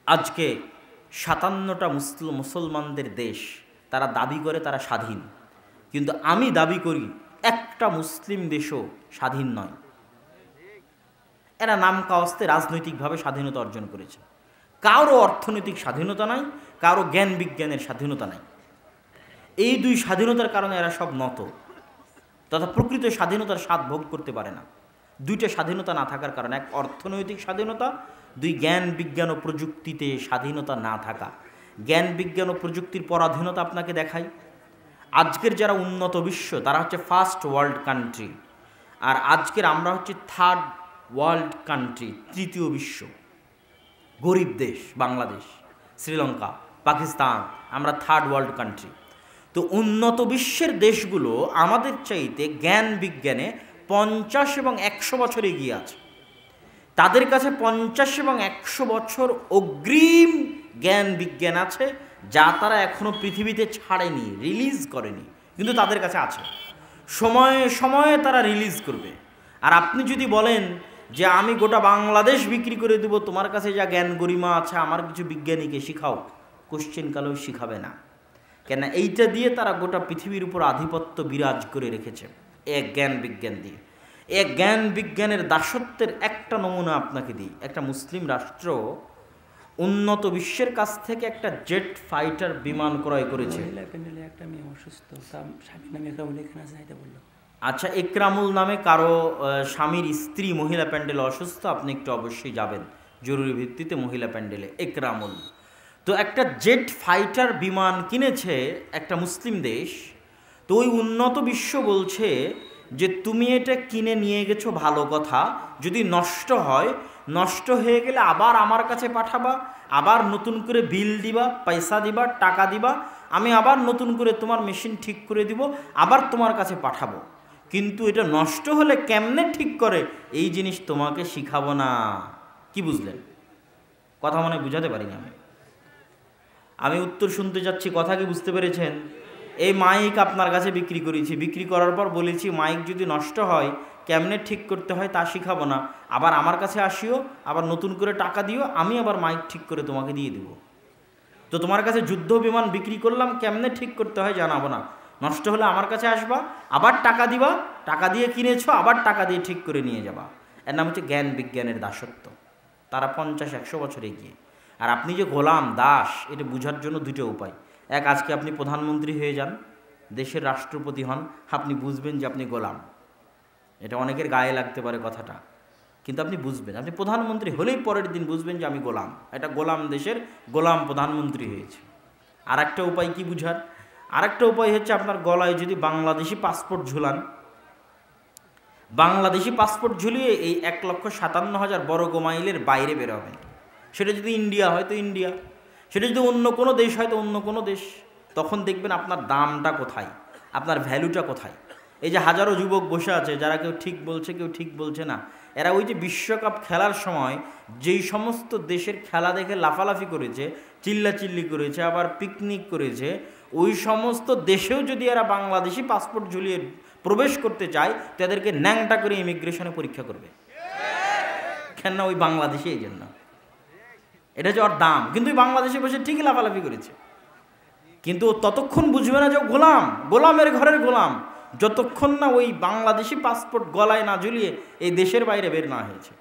আজকে ৫৭টা মুসলমানদের দেশ, তারা দাবি করে তারা স্বাধীন, কিন্তু আমি দাবি করি একটা মুসলিম দেশও স্বাধীন নয়। এরা নাম কাওয়াস্তে রাজনৈতিকভাবে স্বাধীনতা অর্জন করেছে। কারো অর্থনৈতিক স্বাধীনতা নাই, কারো জ্ঞান বিজ্ঞানের স্বাধীনতা নাই। এই দুই স্বাধীনতার কারণে এরা সব নত, তথা প্রকৃত স্বাধীনতার স্বাদ ভোগ করতে পারে না। দুইটা স্বাধীনতা না থাকার কারণে, এক অর্থনৈতিক স্বাধীনতা, দুই জ্ঞান বিজ্ঞান ও প্রযুক্তিতে স্বাধীনতা না থাকা। জ্ঞান বিজ্ঞান ও প্রযুক্তির পরাধীনতা আপনাকে দেখাই। আজকের যারা উন্নত বিশ্ব তারা হচ্ছে ফার্স্ট ওয়ার্ল্ড কান্ট্রি, আর আজকের আমরা হচ্ছে থার্ড ওয়ার্ল্ড কান্ট্রি, তৃতীয় বিশ্ব। গরিব দেশ বাংলাদেশ, শ্রীলঙ্কা, পাকিস্তান, আমরা থার্ড ওয়ার্ল্ড কান্ট্রি। তো উন্নত বিশ্বের দেশগুলো আমাদের চাইতে জ্ঞান বিজ্ঞানে ৫০ এবং ১০০ বছর এগিয়ে আছে। তাদের কাছে ৫০ এবং ১০০ বছর অগ্রিম জ্ঞান বিজ্ঞান আছে, যা তারা এখনও পৃথিবীতে ছাড়েনি, রিলিজ করেনি, কিন্তু তাদের কাছে আছে। সময়ে সময়ে তারা রিলিজ করবে। আর আপনি যদি বলেন যে আমি গোটা বাংলাদেশ বিক্রি করে দেব, তোমার কাছে যা জ্ঞান গরিমা আছে আমার কিছু বিজ্ঞানীকে শিখাও, কোশ্চেন কালেও শিখাবে না। কেন? এইটা দিয়ে তারা গোটা পৃথিবীর উপর আধিপত্য বিরাজ করে রেখেছে, এক জ্ঞান বিজ্ঞান দিয়ে। এক জ্ঞান বিজ্ঞানের দাসত্বের একটা নমুনা আপনাকে দিই। একটা মুসলিম রাষ্ট্র উন্নত বিশ্বের কাছ থেকে একটা জেট ফাইটার বিমান ক্রয় করেছে। আচ্ছা, একরামুল নামে কারো স্বামীর স্ত্রী মহিলা প্যান্ডেলে অসুস্থ, আপনি একটু অবশ্যই যাবেন জরুরি ভিত্তিতে মহিলা প্যান্ডেলে। একরামুল তো একটা জেট ফাইটার বিমান কিনেছে একটা মুসলিম দেশ। তো ওই উন্নত বিশ্ব বলছে যে তুমি এটা কিনে নিয়ে গেছো ভালো কথা, যদি নষ্ট হয়, নষ্ট হয়ে গেলে আবার আমার কাছে পাঠাবা, আবার নতুন করে বিল দিবা, পয়সা দিবা, টাকা দিবা, আমি আবার নতুন করে তোমার মেশিন ঠিক করে দিব, আবার তোমার কাছে পাঠাবো। কিন্তু এটা নষ্ট হলে কেমনে ঠিক করে এই জিনিস তোমাকে শিখাবো না। কি বুঝলেন? কথা মনে বুঝাতে পারিনি আমি উত্তর শুনতে যাচ্ছি, কথা কি বুঝতে পেরেছেন? এই মাইক আপনার কাছে বিক্রি করেছি, বিক্রি করার পর বলেছি মাইক যদি নষ্ট হয় কেমনে ঠিক করতে হয় তা শিখাবো না, আবার আমার কাছে আসিও, আবার নতুন করে টাকা দিও, আমি আবার মাইক ঠিক করে তোমাকে দিয়ে দেব। তো তোমার কাছে যুদ্ধ বিমান বিক্রি করলাম, কেমনে ঠিক করতে হয় জানাবো না, নষ্ট হলে আমার কাছে আসবা, আবার টাকা দিবা, টাকা দিয়ে কিনেছো, আবার টাকা দিয়ে ঠিক করে নিয়ে যাবা। এর নাম হচ্ছে জ্ঞান বিজ্ঞানের দাসত্ব। তারা ৫০-১০০ বছর এগিয়ে। আর আপনি যে গোলাম দাস, এটা বোঝার জন্য দুটো উপায়। এক, আজকে আপনি প্রধানমন্ত্রী হয়ে যান, দেশের রাষ্ট্রপতি হন, আপনি বুঝবেন যে আপনি গোলাম। এটা অনেকের গায়ে লাগতে পারে কথাটা, কিন্তু আপনি বুঝবেন, আপনি প্রধানমন্ত্রী হলেই পরের দিন বুঝবেন যে আমি গোলাম, এটা গোলাম দেশের গোলাম প্রধানমন্ত্রী হয়েছে। আর একটা উপায় কি বুঝার? আর একটা উপায় হচ্ছে আপনার গলায় যদি বাংলাদেশি পাসপোর্ট ঝুলান, বাংলাদেশি পাসপোর্ট ঝুলিয়ে এই ১,৫৭,০০০ বর্গ মাইলের বাইরে বের হবেন। সেটা যদি ইন্ডিয়া হয় তো ইন্ডিয়া, সেটা যদি অন্য কোনো দেশ হয় তো অন্য কোনো দেশ। তখন দেখবেন আপনার দামটা কোথায়, আপনার ভ্যালুটা কোথায়। এই যে হাজারো যুবক বসে আছে, যারা কেউ ঠিক বলছে কেউ ঠিক বলছে না, এরা ওই যে বিশ্বকাপ খেলার সময় যেই সমস্ত দেশের খেলা দেখে লাফালাফি করেছে, চিল্লাচিল্লি করেছে, আবার পিকনিক করেছে, ওই সমস্ত দেশেও যদি এরা বাংলাদেশি পাসপোর্ট ঝুলিয়ে প্রবেশ করতে চায়, তাদেরকে ন্যাংটা করে ইমিগ্রেশনে পরীক্ষা করবে। কেন না? ওই বাংলাদেশে এই জন্য, এটা যে ওর দাম। কিন্তু বাংলাদেশে বসে ঠিকই লাফালাফি করেছে, কিন্তু ততক্ষণ বুঝবে না যে গোলাম, গোলামের ঘরের গোলাম, যতক্ষণ না ওই বাংলাদেশি পাসপোর্ট গলায় না ঝুলিয়ে এই দেশের বাইরে বের না হয়েছে।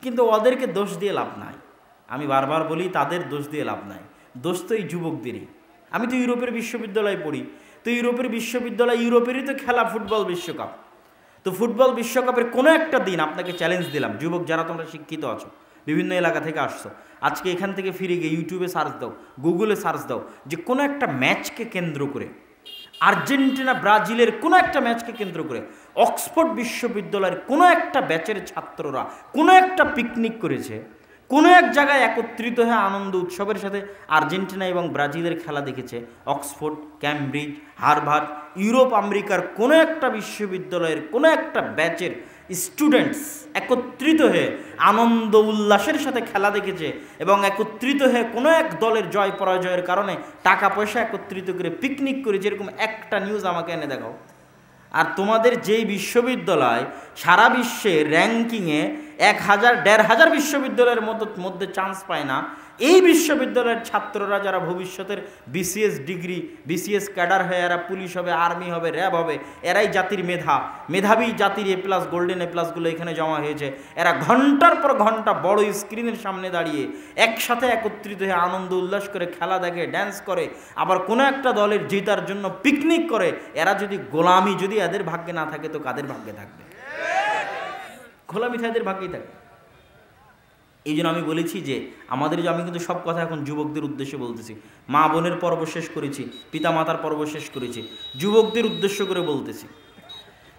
কিন্তু ওদেরকে দোষ দিয়ে লাভ নাই, আমি বারবার বলি তাদের দোষ দিয়ে লাভ নাই, দোষ তো এই যুবকদেরই। আমি তো ইউরোপের বিশ্ববিদ্যালয়ে পড়ি, তো ইউরোপের বিশ্ববিদ্যালয়, ইউরোপেরই তো খেলা ফুটবল বিশ্বকাপ। তো ফুটবল বিশ্বকাপের কোনো একটা দিন আপনাকে চ্যালেঞ্জ দিলাম, যুবক যারা তোমরা শিক্ষিত আছো, বিভিন্ন এলাকা থেকে আসছো, আজকে এখান থেকে ফিরে গিয়ে ইউটিউবে সার্চ দাও, গুগলে সার্চ দাও, যে কোনো একটা ম্যাচকে কেন্দ্র করে, আর্জেন্টিনা ব্রাজিলের কোনো একটা ম্যাচকে কেন্দ্র করে অক্সফোর্ড বিশ্ববিদ্যালয়ের কোনো একটা ব্যাচের ছাত্ররা কোনো একটা পিকনিক করেছে, কোনো এক জায়গায় একত্রিত হয়ে আনন্দ উৎসবের সাথে আর্জেন্টিনা এবং ব্রাজিলের খেলা দেখেছে। অক্সফোর্ড, ক্যামব্রিজ, হার্ভার্ড, ইউরোপ আমেরিকার কোনো একটা বিশ্ববিদ্যালয়ের কোনো একটা ব্যাচের স্টুডেন্টস একত্রিত হয়ে আনন্দ উল্লাসের সাথে খেলা দেখেছে, এবং একত্রিত হয়ে কোনো এক দলের জয় পরাজয়ের কারণে টাকা পয়সা একত্রিত করে পিকনিক করেছে। এরকম একটা নিউজ আমাকে এনে দেখাও। আর তোমাদের যেই বিশ্ববিদ্যালয় সারা বিশ্বে র্যাঙ্কিংয়ে ১,০০০-১,৫০০ বিশ্ববিদ্যালয়ের মধ্যে চান্স পায় না, এই বিশ্ববিদ্যালয়ের ছাত্ররা যারা ভবিষ্যতের বিসিএস ডিগ্রি, বিসিএস ক্যাডার হয়ে এরা পুলিশ হবে, আর্মি হবে, র্যাব হবে, এরাই জাতির মেধাবী জাতির এ প্লাস, গোল্ডেন এ প্লাসগুলো এখানে জমা হয়েছে। এরা ঘন্টার পর ঘন্টা বড় স্ক্রিনের সামনে দাঁড়িয়ে একসাথে একত্রিত হয়ে আনন্দ উল্লাস করে খেলা দেখে, ড্যান্স করে, আবার কোনো একটা দলের জেতার জন্য পিকনিক করে। এরা যদি গোলামি যদি এদের ভাগ্যে না থাকে তো কাদের ভাগ্যে থাকবে? গোলামি এদের ভাগ্যেই থাকবে। এই জন্য আমি বলেছি যে আমি কিন্তু সব কথা এখন যুবকদের উদ্দেশ্যে বলতেছি। মা বোনের পর্ব শেষ করেছি, পিতা মাতার পর্ব শেষ করেছি, যুবকদের উদ্দেশ্য করে বলতেছি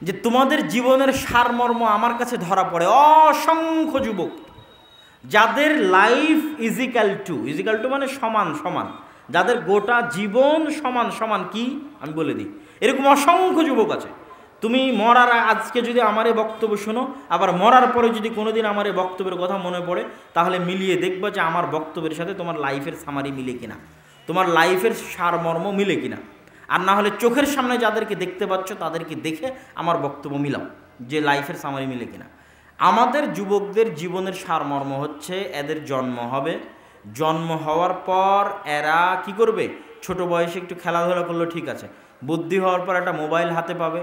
যে তোমাদের জীবনের সারমর্ম আমার কাছে ধরা পড়ে। অসংখ্য যুবক যাদের লাইফ ইজিক্যাল টু মানে সমান সমান, যাদের গোটা জীবন সমান সমান, কি আমি বলে দিই, এরকম অসংখ্য যুবক আছে। তুমি মরার আজকে যদি আমার এই বক্তব্য শোনো, আবার মরার পরে যদি কোনোদিন আমার এই বক্তব্যের কথা মনে পড়ে, তাহলে মিলিয়ে দেখবা যে আমার বক্তব্যের সাথে তোমার লাইফের সামারি মিলে কিনা, তোমার লাইফের সারমর্ম মিলে কিনা। আর না হলে চোখের সামনে যাদেরকে দেখতে পাচ্ছ তাদেরকে দেখে আমার বক্তব্য মিলাও যে লাইফের সামারি মিলে কিনা। আমাদের যুবকদের জীবনের সারমর্ম হচ্ছে এদের জন্ম হবে, জন্ম হওয়ার পর এরা কি করবে, ছোট বয়সে একটু খেলাধুলা করলো ঠিক আছে, বুদ্ধি হওয়ার পর একটা মোবাইল হাতে পাবে,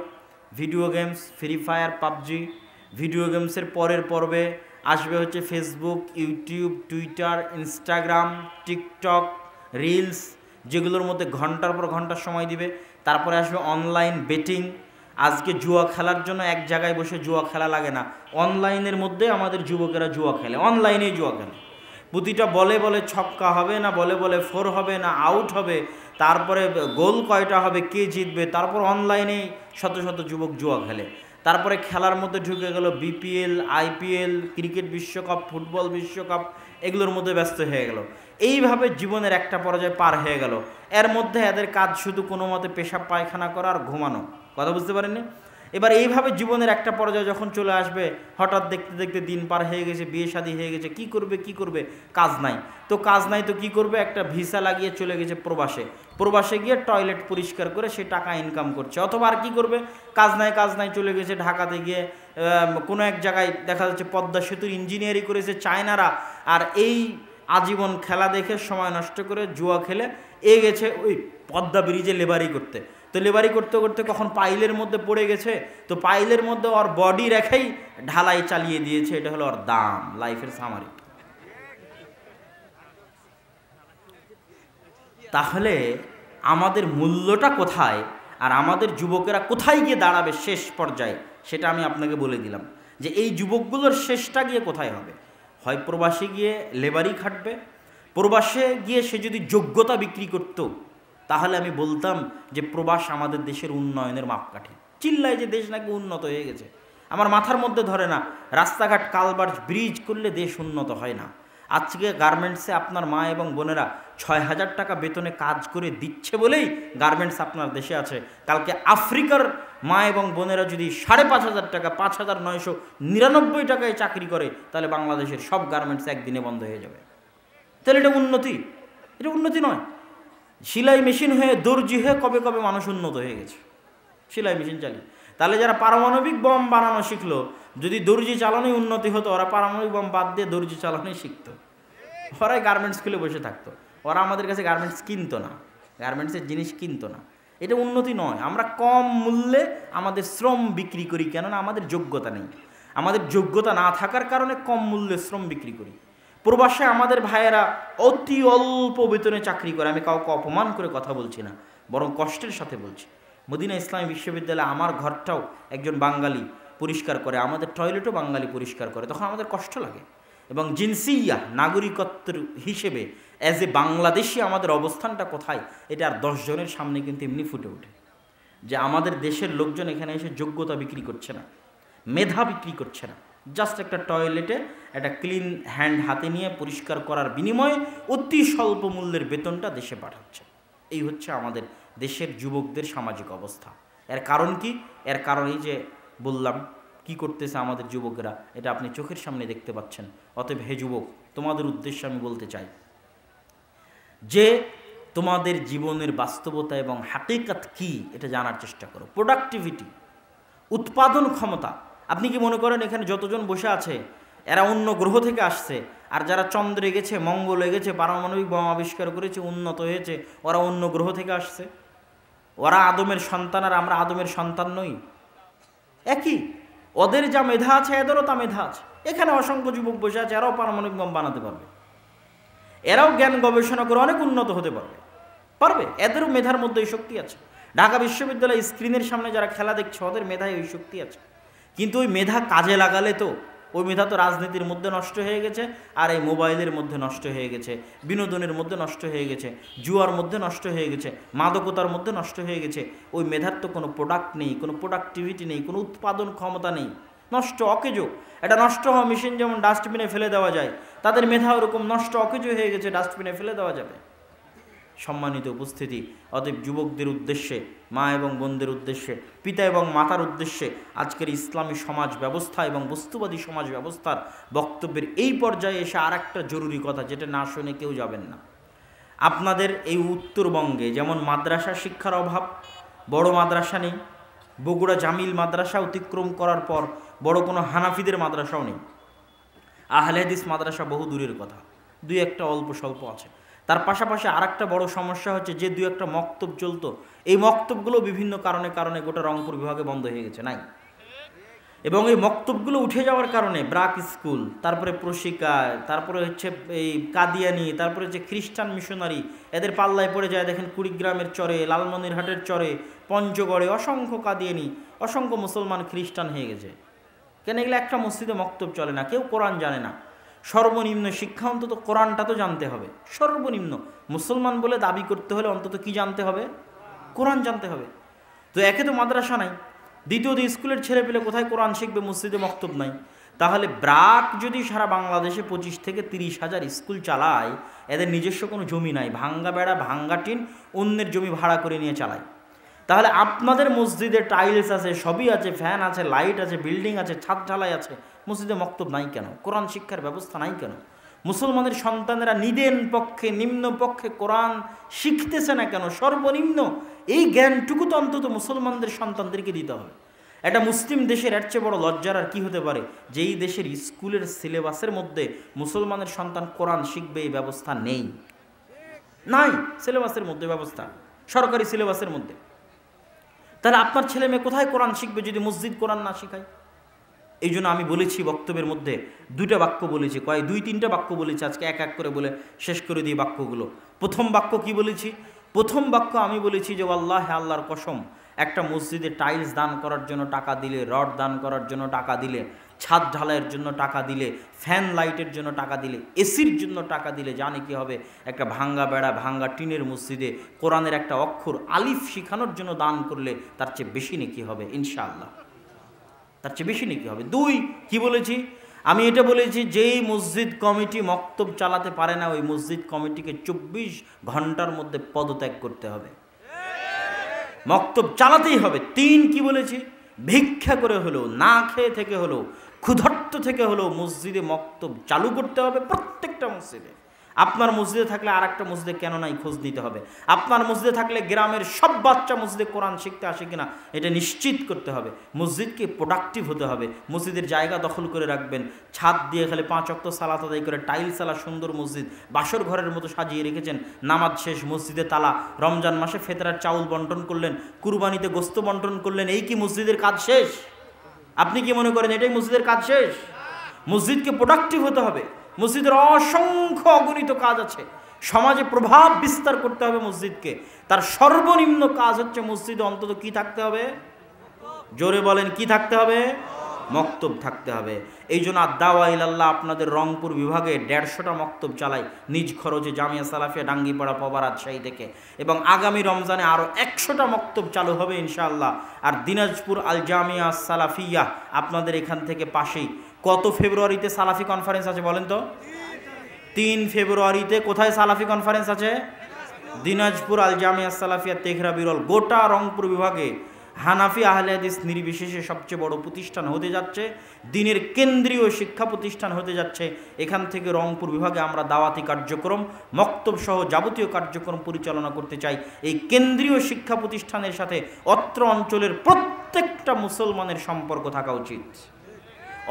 video games, free fire, PUBG. Video গেমসের পরের পর্বে আসবে হচ্ছে Facebook, YouTube, Twitter, Instagram, TikTok, reels, যেগুলোর মধ্যে ঘন্টার পর ঘন্টা সময় দিবে। তারপরে আসবে অনলাইন বেটিং। আজকে জুয়া খেলার জন্য এক জায়গায় বসে জুয়া খেলা লাগে না, অনলাইনের মধ্যে আমাদের যুবকেরা জুয়া খেলে, অনলাইনেই জুয়া খেলে। প্রতিটা বলে বলে ছক্কা হবে না, বলে বলে ফোর হবে না, আউট হবে, তারপরে গোল কয়টা হবে, কে জিতবে, তারপর অনলাইনে শত শত যুবক জুয়া খেলে। তারপরে খেলার মধ্যে ঢুকে গেল বিপিএল, আইপিএল, ক্রিকেট বিশ্বকাপ, ফুটবল বিশ্বকাপ, এগুলোর মধ্যে ব্যস্ত হয়ে গেল। এইভাবে জীবনের একটা পর্যায়ে পার হয়ে গেল। এর মধ্যে এদের কাজ শুধু কোনো মতে পেশাব পায়খানা করা আর ঘুমানো। কথা বুঝতে পারেননি? এবার এইভাবে জীবনের একটা পর্যায়ে যখন চলে আসবে, হঠাৎ দেখতে দেখতে দিন পার হয়ে গেছে, বিয়ে শাদী হয়ে গেছে, কি করবে, কাজ নাই তো কি করবে, একটা ভিসা লাগিয়ে চলে গেছে প্রবাসে গিয়ে টয়লেট পরিষ্কার করে সে টাকা ইনকাম করছে। অথবা আর কি করবে, কাজ নাই চলে গেছে ঢাকাতে গিয়ে কোনো এক জায়গায় দেখা যাচ্ছে পদ্মা সেতুর ইঞ্জিনিয়ারিং করেছে চায়নারা, আর এই আজীবন খেলা দেখে সময় নষ্ট করে জুয়া খেলে গেছে ওই পদ্মা ব্রিজে লেবারি করতে। তো লেবারি করতে করতে কখন পাইলের মধ্যে পড়ে গেছে, তো পাইলের মধ্যে ওর বডি রেখেই ঢালাই চালিয়ে দিয়েছে। এটা হলো ওর দাম, লাইফের সামারি। তাহলে আমাদের মূল্যটা কোথায় আর আমাদের যুবকেরা কোথায় গিয়ে দাঁড়াবে শেষ পর্যায়ে, সেটা আমি আপনাকে বলে দিলাম যে এই যুবকগুলোর শেষটা গিয়ে কোথায় হবে। হয় প্রবাসে গিয়ে লেবারি খাটবে, প্রবাসে গিয়ে সে যদি যোগ্যতা বিক্রি করত, তাহলে আমি বলতাম যে প্রবাস আমাদের দেশের উন্নয়নের মাপকাঠি। চিল্লায় যে দেশ নাকি উন্নত হয়ে গেছে, আমার মাথার মধ্যে ধরে না। রাস্তাঘাট, কালভার্ট, ব্রিজ করলে দেশ উন্নত হয় না। আজকে গার্মেন্টসে আপনার মা এবং বোনেরা ৬,০০০ টাকা বেতনে কাজ করে দিচ্ছে বলেই গার্মেন্টস আপনার দেশে আছে। কালকে আফ্রিকার মা এবং বোনেরা যদি ৫,৫০০ টাকা, ৫,৯৯৯ টাকায় চাকরি করে, তাহলে বাংলাদেশের সব গার্মেন্টস একদিনে বন্ধ হয়ে যাবে। তাহলে এটা উন্নতি? এটা উন্নতি নয়। সেলাই মেশিন হয়ে, দর্জি হয়ে কবে কবে মানুষ উন্নত হয়ে গেছে সেলাই মেশিন চালিয়ে। তাহলে যারা পারমাণবিক বম বানানো শিখলো, যদি দর্জি চালানোই উন্নতি হতো, ওরা পারমাণবিক বম বাদ দিয়ে দর্জি চালানোই শিখতো, ওরাই গার্মেন্টস খুলে বসে থাকতো। ওরা আমাদের কাছে গার্মেন্টস কিনতো না, গার্মেন্টসের জিনিস কিনতো না। এটা উন্নতি নয়। আমরা কম মূল্যে আমাদের শ্রম বিক্রি করি, কেননা আমাদের যোগ্যতা নেই। আমাদের যোগ্যতা না থাকার কারণে কম মূল্যে শ্রম বিক্রি করি। প্রবাসে আমাদের ভাইয়েরা অতি অল্প বেতনে চাকরি করে। আমি কাউকে অপমান করে কথা বলছি না, বরং কষ্টের সাথে বলছি। মদিনা ইসলামী বিশ্ববিদ্যালয়ে আমার ঘরটাও একজন বাঙালি পরিষ্কার করে, আমাদের টয়লেটও বাঙালি পরিষ্কার করে, তখন আমাদের কষ্ট লাগে। এবং জিনসিয়া, নাগরিকত্বের হিসেবে অ্যাজ এ বাংলাদেশি আমাদের অবস্থানটা কোথায়, এটা আর 10 জনের সামনে কিন্তু এমনি ফুটে ওঠে যে আমাদের দেশের লোকজন এখানে এসে যোগ্যতা বিক্রি করছে না, মেধা বিক্রি করছে না। জাস্ট একটা টয়লেটে একটা ক্লিন হ্যান্ড হাতে নিয়ে পরিষ্কার করার বিনিময়ে অতি স্বল্প মূল্যের বেতনটা দেশে পাঠাচ্ছে। এই হচ্ছে আমাদের দেশের যুবকদের সামাজিক অবস্থা। এর কারণ কি? এর কারণ এই যে বললাম, কি করতেছে আমাদের যুবকেরা, এটা আপনি চোখের সামনে দেখতে পাচ্ছেন। অতএব হে যুবক, তোমাদের উদ্দেশ্যে আমি বলতে চাই যে তোমাদের জীবনের বাস্তবতা এবং হাকিকাত কি এটা জানার চেষ্টা করো। প্রোডাক্টিভিটি, উৎপাদন ক্ষমতা। আপনি কি মনে করেন এখানে যতজন বসে আছে এরা অন্য গ্রহ থেকে আসছে আর যারা চন্দ্রে গেছে, মঙ্গলে গেছে, পারমাণবিক বোমা আবিষ্কার করেছে, উন্নত হয়েছে, ওরা অন্য গ্রহ থেকে আসছে। ওরা আদমের সন্তান আর আমরা আদমের সন্তান নই? একই। ওদের যা মেধা আছে এদেরও তা মেধা আছে। এখানে অসংখ্য যুবক বসে আছে, এরাও পারমাণবিক বোম বানাতে পারবে, এরাও জ্ঞান গবেষণা করে অনেক উন্নত হতে পারবে পারবে এদেরও মেধার মধ্যে এই শক্তি আছে। ঢাকা বিশ্ববিদ্যালয় স্ক্রিনের সামনে যারা খেলা দেখছে ওদের মেধায় ওই শক্তি আছে, কিন্তু ওই মেধা কাজে লাগালে তো, ওই মেধা তো রাজনীতির মধ্যে নষ্ট হয়ে গেছে, আর এই মোবাইলের মধ্যে নষ্ট হয়ে গেছে, বিনোদনের মধ্যে নষ্ট হয়ে গেছে, জুয়ার মধ্যে নষ্ট হয়ে গেছে, মাদকতার মধ্যে নষ্ট হয়ে গেছে। ওই মেধার তো কোনো প্রোডাক্ট নেই, কোনো প্রোডাক্টিভিটি নেই, কোনো উৎপাদন ক্ষমতা নেই, নষ্ট অকেজো। এটা নষ্ট হওয়া মেশিন যেমন ডাস্টবিনে ফেলে দেওয়া যায়, তাদের মেধা ওরকম নষ্ট অকেজো হয়ে গেছে, ডাস্টবিনে ফেলে দেওয়া যাবে। সম্মানিত উপস্থিতি, অতএব যুবকদের উদ্দেশ্যে, মা এবং বোনদের উদ্দেশ্যে, পিতা এবং মাতার উদ্দেশ্যে আজকের ইসলামী সমাজ ব্যবস্থা এবং বস্তুবাদী সমাজ ব্যবস্থার বক্তব্যের এই পর্যায়ে এসে আর একটা জরুরি কথা, যেটা না শুনে কেউ যাবেন না। আপনাদের এই উত্তরবঙ্গে যেমন মাদ্রাসা শিক্ষার অভাব, বড় মাদ্রাসা নেই। বগুড়া জামিল মাদ্রাসা অতিক্রম করার পর বড় কোনো হানাফিদের মাদ্রাসাও নেই। আহলে হাদিস মাদ্রাসা বহু দূরের কথা, দুই একটা অল্প স্বল্প আছে। তার পাশাপাশি আর একটা বড় সমস্যা হচ্ছে, যে দুই একটা মক্তব চলতো, এই মক্তবগুলো বিভিন্ন কারণে গোটা রংপুর বিভাগে বন্ধ হয়ে গেছে, নাই। এবং এই মক্তবগুলো উঠে যাওয়ার কারণে ব্রাক স্কুল, তারপরে প্রশিকা, তারপরে হচ্ছে এই কাদিয়ানি, তারপরে হচ্ছে খ্রিস্টান মিশনারি, এদের পাল্লায় পড়ে যায়। দেখেন কুড়িগ্রামের চরে, লালমনিরহাটের চরে, পঞ্চগড়ে অসংখ্য কাদিয়ানি, অসংখ্য মুসলমান খ্রিস্টান হয়ে গেছে। কেন? এগুলো একটা মসজিদে মক্তব চলে না, কেউ কোরআন জানে না। সর্বনিম্ন শিক্ষা অন্তত কোরআনটা তো জানতে হবে। সর্বনিম্ন মুসলমান বলে দাবি করতে হলে অন্তত কি জানতে হবে? কোরআন জানতে হবে। তো একে তো মাদ্রাসা নাই, দ্বিতীয়ত স্কুলের ছেলে পেলে কোথায় কোরআন শিখবে? মসজিদে মক্তব নাই। তাহলে ব্রাক যদি সারা বাংলাদেশে 25 থেকে 30 হাজার স্কুল চালায়, এদের নিজস্ব কোনো জমি নাই, ভাঙ্গা বেড়া ভাঙ্গা টিন অন্যের জমি ভাড়া করে নিয়ে চালায়। তাহলে আপনাদের মসজিদে টাইলস আছে, সবই আছে, ফ্যান আছে, লাইট আছে, বিল্ডিং আছে, ছাদ ঢালাই আছে, মসজিদে মক্তব নাই কেন? কোরআন শিক্ষার ব্যবস্থা নাই কেন? মুসলমানের সন্তানেরা নিম্ন পক্ষে কোরআন শিখতেছে না কেন? সর্বনিম্ন এই জ্ঞানটুকু তো অন্তত মুসলমানদের সন্তানদেরকে দিতে হবে। একটা মুসলিম দেশের এর চেয়ে বড় লজ্জার আর কি হতে পারে, যেই দেশের স্কুলের সিলেবাসের মধ্যে মুসলমানের সন্তান কোরআন শিখবে এই ব্যবস্থা নেই, নাই সিলেবাসের মধ্যে ব্যবস্থা, সরকারি সিলেবাসের মধ্যে। তাহলে আপনার ছেলে মেয়ে কোথায় কোরআন শিখবে যদি মসজিদ কোরআন না শেখায়? এই জন্য আমি বলেছি বক্তব্যের মধ্যে দুইটা বাক্য বলেছি, দুই তিনটা বাক্য বলেছি, আজকে এক এক করে বলে শেষ করে দিই বাক্যগুলো। প্রথম বাক্য কি বলেছি? প্রথম বাক্য আমি বলেছি যে আল্লাহ, আল্লাহর কসম, একটা মসজিদে টাইলস দান করার জন্য টাকা দিলে, রড দান করার জন্য টাকা দিলে, ছাদ ঢালাইয়ের জন্য টাকা দিলে, ফ্যান লাইটের জন্য টাকা দিলে, এসির জন্য টাকা দিলে, জানে কি হবে? একটা ভাঙ্গা বেড়া ভাঙ্গা টিনের মসজিদে কোরআনের একটা অক্ষর আলিফ শিখানোর জন্য দান করলে তার চেয়ে বেশি নেকি হবে ইনশাআল্লাহ, তার চেয়ে বেশি নেকি হবে। দুই, কি বলেছি আমি? এটা বলেছি যেই মসজিদ কমিটি মক্তব চালাতে পারে না, ওই মসজিদ কমিটিকে 24 ঘন্টার মধ্যে পদত্যাগ করতে হবে, মক্তব চালাতেই হবে। তিন, কি বলেছি? ভিক্ষা করে হলেও, না খেয়ে থেকে হলেও, ক্ষুধার্ত থেকে হলেও মসজিদে মক্তব চালু করতে হবে, প্রত্যেকটা মসজিদে। আপনার মসজিদে থাকলে আর একটা মসজিদে কেন নাই খোঁজ নিতে হবে। আপনার মসজিদে থাকলে গ্রামের সব বাচ্চা মসজিদে কোরআন শিখতে আসে কিনা এটা নিশ্চিত করতে হবে। মসজিদকে প্রোডাক্টিভ হতে হবে, মসজিদের জায়গা দখল করে রাখবেন, ছাদ দিয়ে খালি 5 ওয়াক্ত সালাত আদায় করে টাইলস আলা সুন্দর মসজিদ বাসর ঘরের মতো সাজিয়ে রেখেছেন। নামাজ শেষ, মসজিদে তালা, রমজান মাসে ফেতরার চাউল বন্টন করলেন, কুরবানিতে গোস্ত বন্টন করলেন, এই কি মসজিদের কাজ শেষ? আপনি কি মনে করেন এটাই মসজিদের কাজ শেষ? মসজিদকে প্রোডাক্টিভ হতে হবে। মসজিদের অসংখ্য অগণিত কাজ আছে, সমাজে প্রভাব বিস্তার করতে হবে মসজিদকে। তার সর্বনিম্ন কাজ হচ্ছে মসজিদে অন্তত কি থাকতে হবে? জোরে বলেন, কি থাকতে হবে? মক্তব থাকতে হবে। এই জন্য আদ-দাওয়া ইলাল্লাহ আপনাদের রংপুর বিভাগে 150টা মক্তব চালায় নিজ খরচে, জামিয়া সালাফিয়া ডাঙ্গিপাড়া পবা রাজশাহী থেকে, এবং আগামী রমজানে আরও 100টা মক্তব চালু হবে ইনশাআল্লাহ। আর দিনাজপুর আল জামিয়া সালাফিয়া আপনাদের এখান থেকে পাশেই। কত ফেব্রুয়ারিতে সালাফি কনফারেন্স আছে বলেন তো? 3 ফেব্রুয়ারিতে কোথায় সালাফি কনফারেন্স আছে? দিনাজপুর আল জামিয়া সালাফিয়া তেঘরা বিরল। গোটা রংপুর বিভাগে হানাফি আহলে হাদিস নির্বিশেষে সবচেয়ে বড় প্রতিষ্ঠান হতে যাচ্ছে, দিনের কেন্দ্রীয় শিক্ষা প্রতিষ্ঠান হতে যাচ্ছে। এখান থেকে রংপুর বিভাগে আমরা দাওয়াতি কার্যক্রম, মক্তব সহ যাবতীয় কার্যক্রম পরিচালনা করতে চাই। এই কেন্দ্রীয় শিক্ষা প্রতিষ্ঠানের সাথে অত্র অঞ্চলের প্রত্যেকটা মুসলমানের সম্পর্ক থাকা উচিত,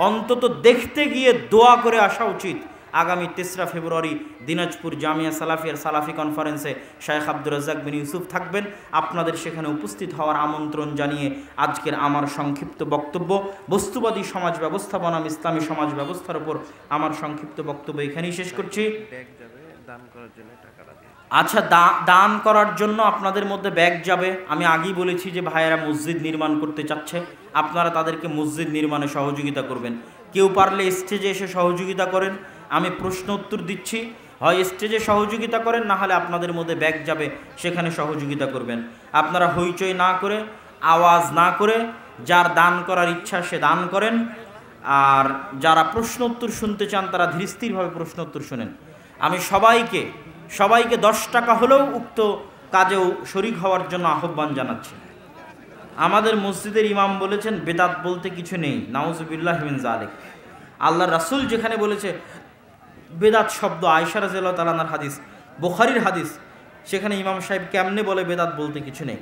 অন্তত দেখতে গিয়ে দোয়া করে আসা উচিত। আগামী 3রা ফেব্রুয়ারি দিনাজপুর জামিয়া সালাফিয়ার সালাফি কনফারেন্সে শায়েখ আব্দুর রাজ্জাক বিন ইউসুফ থাকবেন। আপনাদের সেখানে উপস্থিত হওয়ার আমন্ত্রণ জানিয়ে আজকের আমার সংক্ষিপ্ত বক্তব্য, বস্তুবাদী সমাজ ব্যবস্থা বনাম ইসলামী সমাজ ব্যবস্থার উপর আমার সংক্ষিপ্ত বক্তব্য এখানেই শেষ করছি। আচ্ছা, দান করার জন্য আপনাদের মধ্যে ব্যাগ যাবে। আমি আগেই বলেছি যে ভাইয়েরা মসজিদ নির্মাণ করতে চাচ্ছে, আপনারা তাদেরকে মসজিদ নির্মাণে সহযোগিতা করবেন। কেউ পারলে স্টেজে এসে সহযোগিতা করেন। আমি প্রশ্ন উত্তর দিচ্ছি, হয় স্টেজে সহযোগিতা করেন, না হলে আপনাদের মধ্যে ব্যাগ যাবে, সেখানে সহযোগিতা করবেন। আপনারা হইচই না করে, আওয়াজ না করে, যার দান করার ইচ্ছা সে দান করেন। আর যারা প্রশ্ন উত্তর শুনতে চান তারা ধীরস্থিরভাবে প্রশ্ন উত্তর শুনেন। আমি সবাইকে 10 টাকা হলেও উক্ত কাজেও শরিক হওয়ার জন্য আহ্বান জানাচ্ছি। আমাদের মসজিদের ইমাম বলেছেন বেদাত বলতে কিছু নেই, নাউজুবিল্লাহ মিন যালিক। আল্লাহ রাসূল যেখানে বলেছে বেদাত শব্দ, আয়েশা রাদিয়াল্লাহু তাআলা আনহার হাদিস, বুখারীর হাদিস, সেখানে ইমাম সাহেব কেমনে বলে বেদাত বলতে কিছু নেই?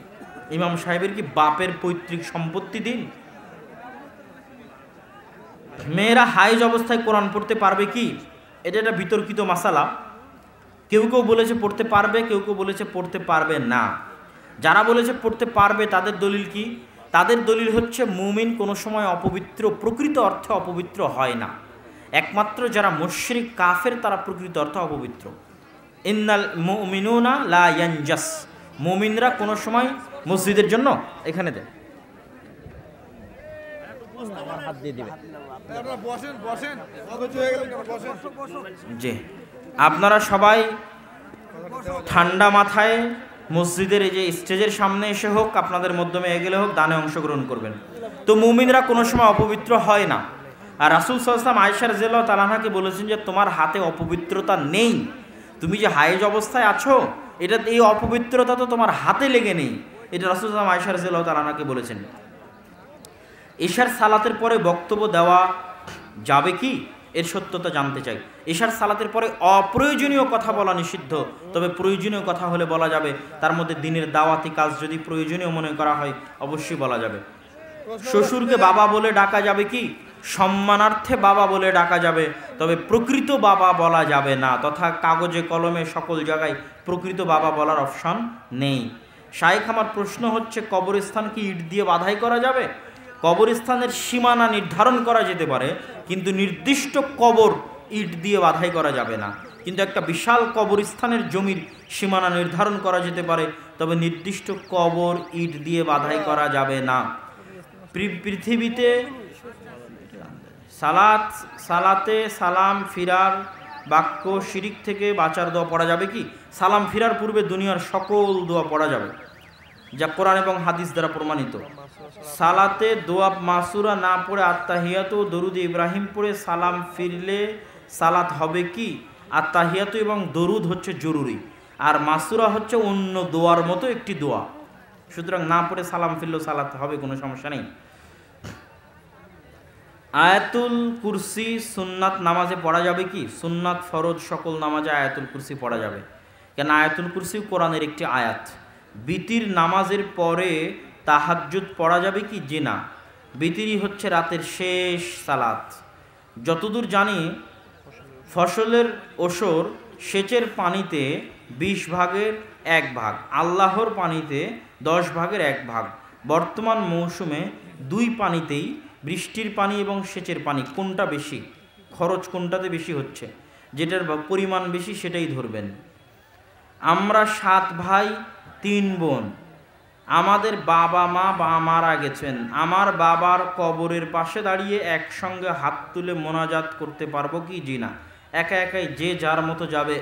ইমাম সাহেবের কি বাপের পৈতৃক সম্পত্তি দিন? মেয়েরা হাইজ অবস্থায় কোরআন পড়তে পারবে কি? এটা একটা বিতর্কিত মাসালা। কেউ বলেছে পড়তে পারবে, কেউ বলেছে পড়তে পারবে না। যারা বলেছে পড়তে পারবে তাদের দলিল কি? তাদের দলিল হচ্ছে মুমিন কোনো সময় অপবিত্র, প্রকৃত অর্থে অপবিত্র হয় না। একমাত্র যারা মুশরিক কাফের তারা প্রকৃত অর্থে অপবিত্র। ইন্নাল মুমিনুনা লা ইয়ানজাস, মুমিনরা কোনো সময় মসজিদের জন্য এখানে দেন জি, আপনারা সবাই ঠান্ডা মাথায় মসজিদের এই যে স্টেজের সামনে এসে হোক, আপনাদের মাধ্যমে এগেলে হোক, দানে অংশগ্রহণ করবেন। তো মুমিনরা কোনো সময় অপবিত্র হয় না। আর রাসূল সাল্লাল্লাহু আলাইহি ওয়াসাল্লাম আয়েশা রাদিয়াল্লাহু তাআলা আনহাকে বলেছেন যে তোমার হাতে অপবিত্রতা নেই, তুমি যে হায়েজ অবস্থায় আছো, এটা এই অপবিত্রতা তো তোমার হাতে লেগে নেই। এটা রাসূল সাল্লাল্লাহু আলাইহি ওয়াসাল্লাম আয়েশা রাদিয়াল্লাহু তাআলা আনহাকে বলেছেন। ইশার সালাতের পরে বক্তব্য দেওয়া যাবে কি? এর সত্যতা জানতে চাই। ইশার সালাতের পরে অপ্রয়োজনীয় কথা বলা নিষিদ্ধ, তবে প্রয়োজনীয় কথা হলে বলা যাবে। তার মধ্যে দিনের দাওয়াতি কাজ যদি প্রয়োজনীয় মনে করা হয় অবশ্যই বলা যাবে। শ্বশুরকে বাবা বলে ডাকা যাবে কি? সম্মানার্থে বাবা বলে ডাকা যাবে, তবে প্রকৃত বাবা বলা যাবে না, তথা কাগজে কলমে সকল জায়গায় প্রকৃত বাবা বলার অপশন নেই। শাইখ, আমার প্রশ্ন হচ্ছে কবরস্থান কি ইট দিয়ে বাধাই করা যাবে? কবরস্থানের সীমানা নির্ধারণ করা যেতে পারে, কিন্তু নির্দিষ্ট কবর ইট দিয়ে বাধাই করা যাবে না। কিন্তু একটা বিশাল কবরস্থানের জমির সীমানা নির্ধারণ করা যেতে পারে, তবে নির্দিষ্ট কবর ইট দিয়ে বাধাই করা যাবে না। পৃথিবীতে সালাতে সালাম ফিরার বাক্য শিরিক থেকে বাঁচার দোয়া পড়া যাবে কি? সালাম ফিরার পূর্বে দুনিয়ার সকল দোয়া পড়া যাবে, যা কোরআন এবং হাদিস দ্বারা প্রমাণিত। সালাতে দোয়া মাসুরা না পড়ে আত্তাহিয়াতু দরুদ ইব্রাহিম পড়ে সালাম ফিরলে সালাত হবে কি? আত্তাহিয়াতু এবং দরুদ হচ্ছে জরুরি, আর মাসুরা হচ্ছে অন্য দোয়ার মতো একটি দোয়া। সুতরাং না পড়ে সালাম ফিরলেও সালাত হবে, কোনো সমস্যা নেই। আয়াতুল কুরসি সুন্নাত নামাজে পড়া যাবে কি? সুন্নাত ফরজ সকল নামাজে আয়াতুল কুরসি পড়া যাবে, কেন আয়াতুল কুরসি কোরআনের একটি আয়াত। বিতির নামাজের পরে তাহাজ্জুদ পড়া যাবে কি? জি না, বিতিরই হচ্ছে রাতের শেষ সালাত। যতদূর জানি ফসলের ওসর সেচের পানিতে 20 ভাগের 1 ভাগ, আল্লাহর পানিতে 10 ভাগের 1 ভাগ। বর্তমান মৌসুমে 2 পানিতেই, বৃষ্টির পানি এবং সেচের পানি, কোনটা বেশি? খরচ কোনটাতে বেশি হচ্ছে? যেটার পরিমাণ বেশি সেটাই ধরবেন। আমরা 7 ভাই 3 বোন। আমাদের বাবা মা মারা গেছেন। আমার বাবার কবরের পাশে দাঁড়িয়ে একসঙ্গে হাত তুলে মোনাজাত করতে পারবো কি? জি না, একা একাই যে যার মতো যাবে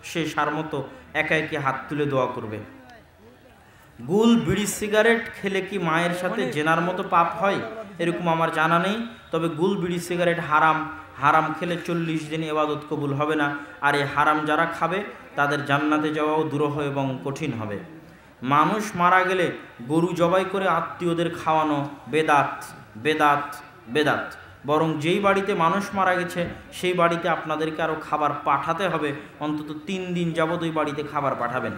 সে সার মতো একা একে হাত তুলে দোয়া করবে। গুল বিড়ি সিগারেট খেলে কি মায়ের সাথে জেনার মতো পাপ হয়? এরকম আমার জানা নেই, তবে গুল বিড়ি সিগারেট হারাম খেলে 40 দিন ইবাদত কবুল হবে না। আর এই হারাম যারা খাবে তাদের জান্নাতে যাওয়াও দুরূহ এবং কঠিন হবে। মানুষ মারা গেলে গরু জবাই করে আত্মীয়দের খাওয়ানো বেদাত বেদাত বেদাত। বরং যেই বাড়িতে মানুষ মারা গেছে সেই বাড়িতে আপনাদেরকে আরও খাবার পাঠাতে হবে, অন্তত 3 দিন যাবত ওই বাড়িতে খাবার পাঠাবেন।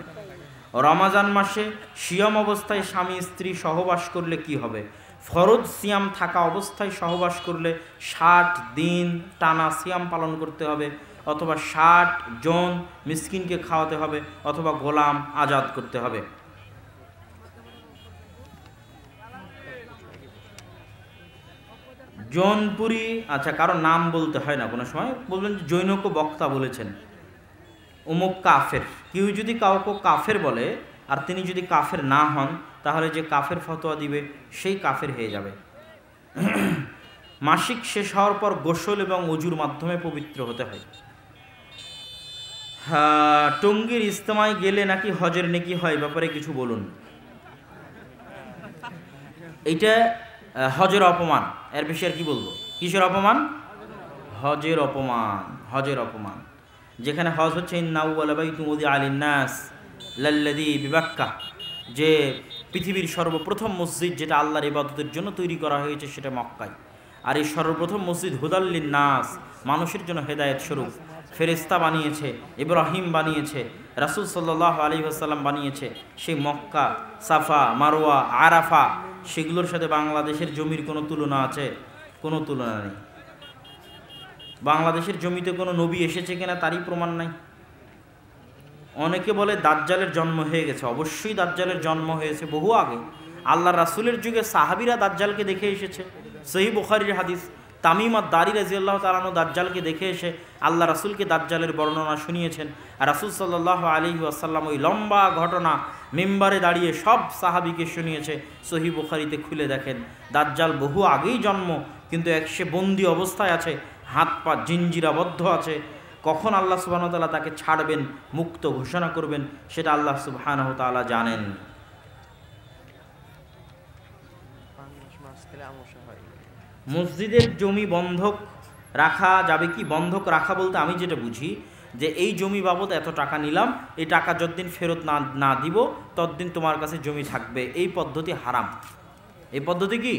রমাজান মাসে সিয়াম অবস্থায় স্বামী স্ত্রী সহবাস করলে কি হবে? ফরজ সিয়াম থাকা অবস্থায় সহবাস করলে 60 দিন টানা সিয়াম পালন করতে হবে, অথবা 60 জন মিসকিনকে খাওয়াতে হবে, অথবা গোলাম আজাদ করতে হবে। জৌনপুরি, আচ্ছা, কারো নাম বলতে হয় না, কোনো সময় বলবেন যে জৈনক বক্তা বলেছেন অমুক কাফের। কেউ যদি কাউকে কাফের বলে আর তিনি যদি কাফের না হন, তাহলে যে কাফের ফতোয়া দিবে সেই কাফের হয়ে যাবে। মাসিক শেষ হওয়ার পর গোসল এবং অজুর মাধ্যমে পবিত্র হতে হয়। টঙ্গীর ইজতেমায় গেলে নাকি হজের নেকি হয়, ব্যাপারে কিছু বলুন। এইটা হজের অপমান, এর বেশি আর কি বলবো। কিসের অপমান? হজের অপমান, হজের অপমান। যেখানে হজ হচ্ছে বিবাক্কা, যে পৃথিবীর সর্বপ্রথম মসজিদ যেটা আল্লাহর ইবাদতের জন্য তৈরি করা হয়েছে সেটা মক্কায়। আর এই সর্বপ্রথম মসজিদ হুদাল্লিন নাস, মানুষের জন্য হেদায়েত স্বরূপ। ফেরেশতা বানিয়েছে, ইব্রাহিম বানিয়েছে, রাসূল সাল্লাল্লাহু আলাইহি ওয়াসাল্লাম বানিয়েছে। সেই মক্কা, সাফা, মারওয়া, আরাফা, সেগুলোর সাথে বাংলাদেশের জমির কোনো তুলনা আছে? কোনো তুলনা নেই। বাংলাদেশের জমিতে কোনো নবী এসেছে কিনা তারই প্রমাণ নাই। অনেকে বলে দাজ্জালের জন্ম হয়ে গেছে। অবশ্যই দাজ্জালের জন্ম হয়েছে বহু আগে। আল্লাহ রাসূলের যুগে সাহাবীরা দাজ্জালকে দেখে এসেছে। সহিহ বুখারীর হাদিস, তামিম আদ-দারি রাদিয়াল্লাহু তাআলা আনহু দাজ্জালকে দেখে এসে আল্লাহ রাসূলকে দাজ্জালের বর্ণনা শুনিয়েছেন। আর রাসূল সাল্লাল্লাহু আলাইহি ওয়াসাল্লাম ওই লম্বা ঘটনা মিম্বারে দাঁড়িয়ে সব সাহাবীকে শুনিয়েছে। সহিহ বুখারীতে খুলে দেখেন, দাজ্জাল বহু আগেই জন্ম, কিন্তু সে বন্দী অবস্থায় আছে, হাত পা জিঞ্জিরাবদ্ধ আছে। কখন আল্লাহ সুবহানাহু ওয়া তাআলা তাকে ছাড়বেন, মুক্ত ঘোষণা করবেন, সেটা আল্লাহ সুবহানাহু ওয়া তাআলা জানেন। মসজিদের জমি বন্ধক রাখা যাবে কি? বন্ধক রাখা বলতে আমি যেটা বুঝি যে এই জমি বাবদ এত টাকা নিলাম, এই টাকা যতদিন ফেরত না দিব ততদিন তোমার কাছে জমি থাকবে, এই পদ্ধতি হারাম। এই পদ্ধতি কি?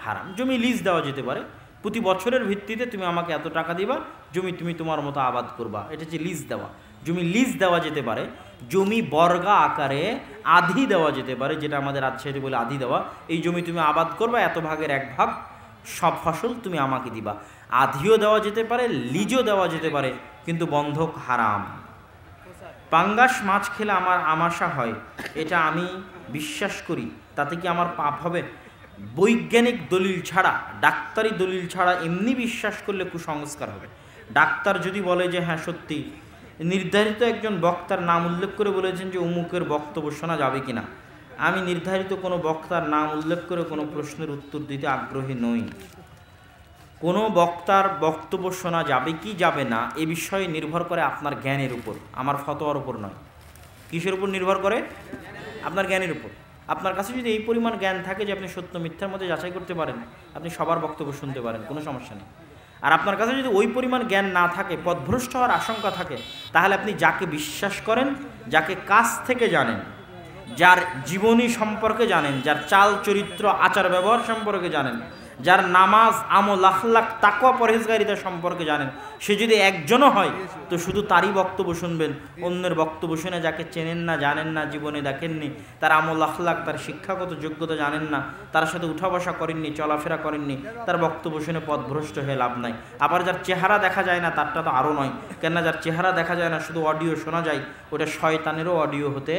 হারাম। জমি লিজ দেওয়া যেতে পারে, প্রতি বছরের ভিত্তিতে তুমি আমাকে এত টাকা দিবা, জমি তুমি তোমার মতো আবাদ করবা, এটা হচ্ছে লিজ দেওয়া। জমি লিজ দেওয়া যেতে পারে। জমি বর্গা আকারে আধি দেওয়া যেতে পারে, যেটা আমাদের রাজশাহীতে বলে আধি দেওয়া। এই জমি তুমি আবাদ করবা, এত ভাগের এক ভাগ সব ফসল তুমি আমাকে দিবা। আধিও দেওয়া যেতে পারে, লিজও দেওয়া যেতে পারে, কিন্তু বন্ধক হারাম। পাঙ্গাস মাছ খেলে আমার আমাশা হয়, এটা আমি বিশ্বাস করি, তাতে কি আমার পাপ হবে? বৈজ্ঞানিক দলিল ছাড়া, ডাক্তারি দলিল ছাড়া এমনি বিশ্বাস করলে কুসংস্কার হবে। ডাক্তার যদি বলে যে হ্যাঁ সত্যি, নির্ধারিত একজন বক্তার নাম উল্লেখ করে বলেছেন যে অমুকের বক্তব্য শোনা যাবে কিনা, আমি নির্ধারিত কোনো বক্তার নাম উল্লেখ করে কোনো প্রশ্নের উত্তর দিতে আগ্রহী নই। কোনো বক্তার বক্তব্য শোনা যাবে কি যাবে না এ বিষয়ে নির্ভর করে আপনার জ্ঞানের উপর, আমার ফতোয়ার উপর নয়। কিসের উপর নির্ভর করে? আপনার জ্ঞানের উপর। আপনার কাছে যদি এই পরিমাণ জ্ঞান থাকে যে আপনি সত্য মিথ্যার মধ্যে যাচাই করতে পারেন, আপনি সবার বক্তব্য শুনতে পারেন, কোনো সমস্যা নেই। আর আপনার কাছে যদি ওই পরিমাণ জ্ঞান না থাকে, পথভ্রষ্ট হওয়ার আশঙ্কা থাকে, তাহলে আপনি যাকে বিশ্বাস করেন, যাকে কাছ থেকে জানেন, যার জীবনী সম্পর্কে জানেন, যার চাল চরিত্র আচার ব্যবহার সম্পর্কে জানেন, যার নামাজ আমল আখলাক তাকওয়া পরহেজগারিতা সম্পর্কে জানেন, সে যদি একজনও হয় তো শুধু তারই বক্তব্য শুনবেন। অন্যের বক্তব্য শুনে যাকে চেনেন না, জানেন না, জীবনে দেখেননি, তার আমল আখলাক, তার শিক্ষাগত যোগ্যতা জানেন না, তার সাথে উঠা বসা করেননি, চলাফেরা করেননি, তার বক্তব্য শুনে পথভ্রষ্ট হয়ে লাভ নাই। আবার যার চেহারা দেখা যায় না তারটা তো আরও নয়, কেননা যার চেহারা দেখা যায় না, শুধু অডিও শোনা যায়, ওটা শয়তানেরও অডিও হতে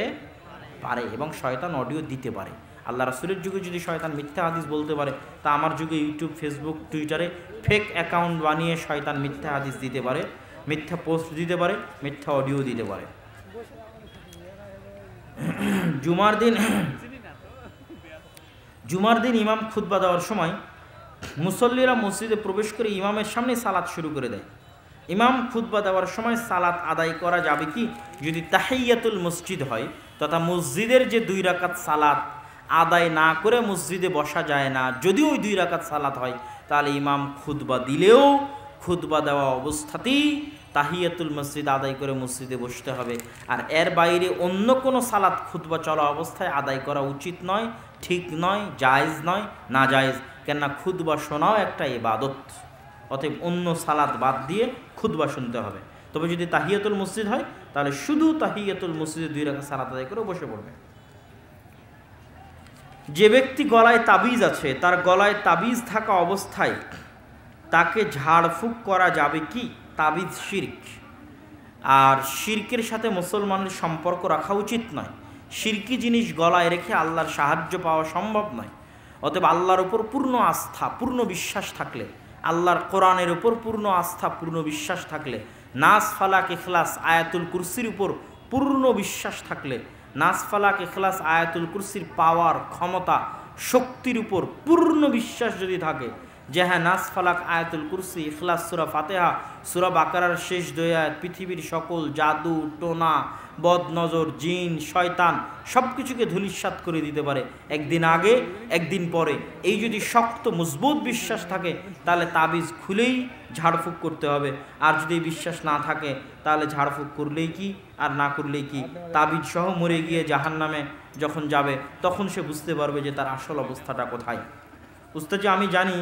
পারে এবং শয়তান অডিও দিতে পারে। আল্লাহ রাসূলের যুগে যদি শয়তান মিথ্যা হাদিস বলতে পারে, তা আমার যুগে ইউটিউব, ফেসবুক, টুইটারে ফেক অ্যাকাউন্ট বানিয়ে শয়তান মিথ্যা হাদিস দিতে পারে, মিথ্যা পোস্ট দিতে পারে, মিথ্যা অডিও দিতে পারে। জুমার দিন ইমাম খুতবা দেওয়ার সময় মুসল্লিরা মসজিদে প্রবেশ করে ইমামের সামনে সালাত শুরু করে দেয়। ইমাম খুতবা দেওয়ার সময় সালাত আদায় করা যাবে কি? যদি তাহিয়াতুল মসজিদ হয়, তথা মসজিদের যে 2 রাকাত সালাত আদায় না করে মসজিদে বসা যায় না, যদি ওই 2 রাকাত সালাত হয়, তাহলে ইমাম খুতবা দিলেও খুতবা দেওয়া অবস্থাতেই তাহিয়াতুল মসজিদ আদায় করে মসজিদে বসতে হবে। আর এর বাইরে অন্য কোনো সালাত খুতবা চলা অবস্থায় আদায় করা উচিত নয়, ঠিক নয়, জায়েজ নয়, না জায়েজ। কেননা খুতবা শোনাও একটা ইবাদত, অতএব অন্য সালাত বাদ দিয়ে খুতবা শুনতে হবে। তবে যদি তাহিয়াতুল মসজিদ হয়, তাহলে শুধু তাহিয়াতুল মসজিদে 2 রাকাত সালাত আদায় করে বসে পড়বে। যে ব্যক্তি গলায় তাবিজ আছে, তার গলায় তাবিজ থাকা অবস্থায় তাকে ঝাড়ফুঁক করা যাবে কি? তাবিজ শিরক, আর শিরকের সাথে মুসলমানের সম্পর্ক রাখা উচিত নয়। শিরকি জিনিস গলায় রেখে আল্লাহর সাহায্য পাওয়া সম্ভব নয়। অতএব আল্লাহর উপর পূর্ণ আস্থা, পূর্ণ বিশ্বাস থাকলে, আল্লাহর কোরআনের উপর পূর্ণ আস্থা, পূর্ণ বিশ্বাস থাকলে, নাস ফালাক ইখলাস আয়াতুল কুরসির উপর পূর্ণ বিশ্বাস থাকলে, নাস ফালাক ইখলাস আয়াতুল কুরসির পাওয়ার, ক্ষমতা, শক্তির উপর পূর্ণ বিশ্বাস যদি থাকে যে হ্যাঁ, নাস ফালাক আয়াতুল কুরসি, ইখলাস, সূরা ফাতিহা, সূরা বাকারার শেষ 2 আয়াত পৃথিবীর সকল জাদু টোনা, বদনজর, জিন, শয়তান সব কিছুকে ধূলিসাৎ করে দিতে পারে একদিন আগে একদিন পরে। এই যদি শক্ত মজবুত বিশ্বাস থাকে তাহলে তাবিজ খুলেই ঝাড়ফুঁক করতে হবে। আর যদি বিশ্বাস না থাকে তাহলে ঝাড়ফুঁক করলেই কি আর না করলেই কি। তাবিজ সহ মরে গিয়ে জাহান্নামে যখন যাবে তখন সে বুঝতে পারবে যে তার আসল অবস্থাটা কোথায়। উস্তাদ, আমি জানি